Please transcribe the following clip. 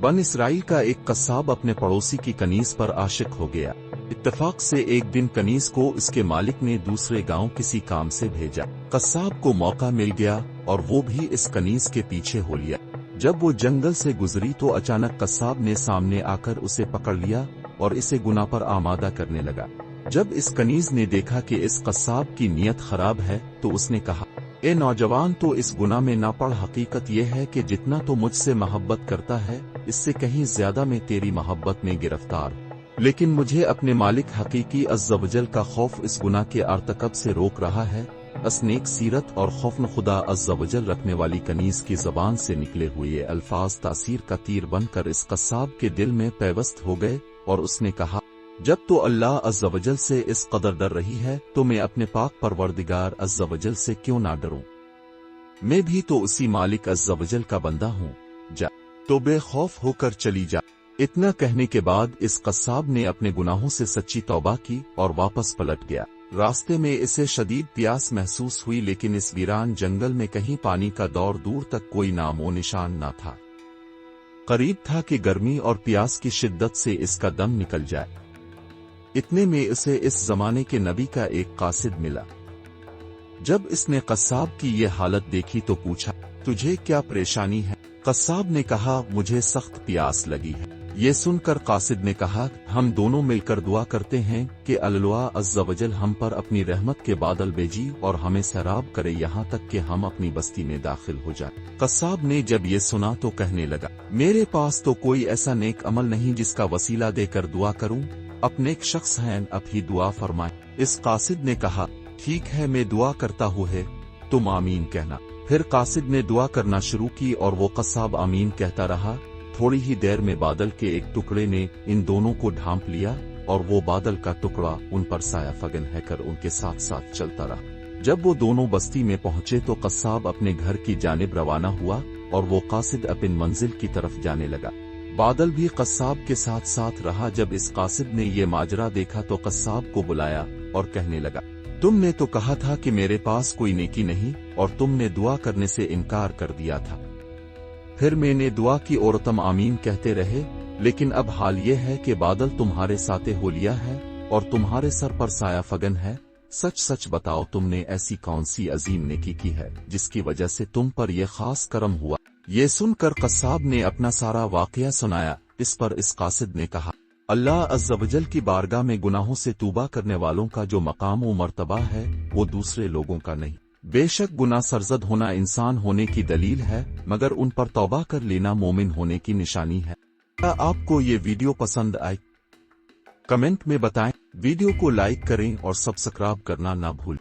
बन इसराइल का एक कस्साब अपने पड़ोसी की कनीज पर आशिक हो गया। इत्तेफाक से एक दिन कनीज को इसके मालिक ने दूसरे गांव किसी काम से भेजा। कस्साब को मौका मिल गया और वो भी इस कनीज के पीछे हो लिया। जब वो जंगल से गुजरी तो अचानक कस्साब ने सामने आकर उसे पकड़ लिया और इसे गुनाह पर आमादा करने लगा। जब इस कनीज ने देखा कि इस कस्साब की नीयत खराब है तो उसने कहा, ए नौजवान, तो इस गुनाह में ना पड़। हकीकत यह है कि जितना तो मुझसे मोहब्बत करता है इससे कहीं ज्यादा मैं तेरी मोहब्बत में गिरफ्तार हूँ। लेकिन मुझे अपने मालिक हकीकी अज़्ज़ वजल का खौफ इस गुनाह के अर्तकब से रोक रहा है। नेक सीरत और खौफ़ खुदा अज़्ज़ वजल रखने वाली कनीज की जबान से निकले हुए अल्फाज तासीर का तीर बनकर इस कस्साब के दिल में पैवस्त हो गए और उसने कहा, जब तो अल्लाह अज़्ज़ वजल से इस कदर डर रही है तो मैं अपने पाक परवरदिगार अज़्ज़ वजल से क्यों ना डरूं। मैं भी तो उसी मालिक अज़्ज़ वजल का बंदा हूं। जा तो बेखौफ होकर चली जा। इतना कहने के बाद इस कस्साब ने अपने गुनाहों से सच्ची तौबा की और वापस पलट गया। रास्ते में इसे शदीद प्यास महसूस हुई, लेकिन इस वीरान जंगल में कहीं पानी का दौर दूर तक कोई नामो निशान न था। करीब था कि गर्मी और प्यास की शिद्दत से इसका दम निकल जाए। इतने में इसे इस जमाने के नबी का एक कासिद मिला। जब इसने कस्साब की ये हालत देखी तो पूछा, तुझे क्या परेशानी है? कस्साब ने कहा, मुझे सख्त प्यास लगी है। ये सुनकर कासिद ने कहा, हम दोनों मिलकर दुआ करते हैं कि अल्लाह अज़्ज़ वजल हम पर अपनी रहमत के बादल भेजी और हमें सैराब करे यहाँ तक कि हम अपनी बस्ती में दाखिल हो जाए। कस्साब ने जब ये सुना तो कहने लगा, मेरे पास तो कोई ऐसा नेक अमल नहीं जिसका वसीला देकर दुआ करूं। अब नेक शख्स हैं, अब ही दुआ फरमाए। इस कासिद ने कहा, ठीक है, मैं दुआ करता हूँ है, तुम आमीन कहना। फिर कासिद ने दुआ करना शुरू की और वो कस्साब आमीन कहता रहा। थोड़ी ही देर में बादल के एक टुकड़े ने इन दोनों को ढांप लिया और वो बादल का टुकड़ा उन पर साया फगन हैकर उनके साथ साथ चलता रहा। जब वो दोनों बस्ती में पहुंचे तो कस्साब अपने घर की जानिब रवाना हुआ और वो कासिद अपनी मंजिल की तरफ जाने लगा। बादल भी कस्साब के साथ साथ रहा। जब इस कासिद ने ये माजरा देखा तो कस्साब को बुलाया और कहने लगा, तुमने तो कहा था कि मेरे पास कोई नेकी नहीं और तुमने दुआ करने से इनकार कर दिया था। फिर मैंने दुआ की और तुम आमीन कहते रहे, लेकिन अब हाल ये है कि बादल तुम्हारे साथे हो लिया है और तुम्हारे सर पर साया फगन है। सच सच बताओ, तुमने ऐसी कौन सी अजीम नेकी की है जिसकी वजह से तुम पर यह खास करम हुआ? ये सुनकर कस्साब ने अपना सारा वाकया सुनाया। इस पर इस कासिद ने कहा, अल्लाह अज़्ज़ वजल की बारगाह में गुनाहों से तूबा करने वालों का जो मकाम व मर्तबा है वो दूसरे लोगों का नहीं। बेशक गुनाह सरजद होना इंसान होने की दलील है, मगर उन पर तौबा कर लेना मोमिन होने की निशानी है। क्या आपको ये वीडियो पसंद आई? कमेंट में बताएं। वीडियो को लाइक करें और सब्सक्राइब करना ना भूलें।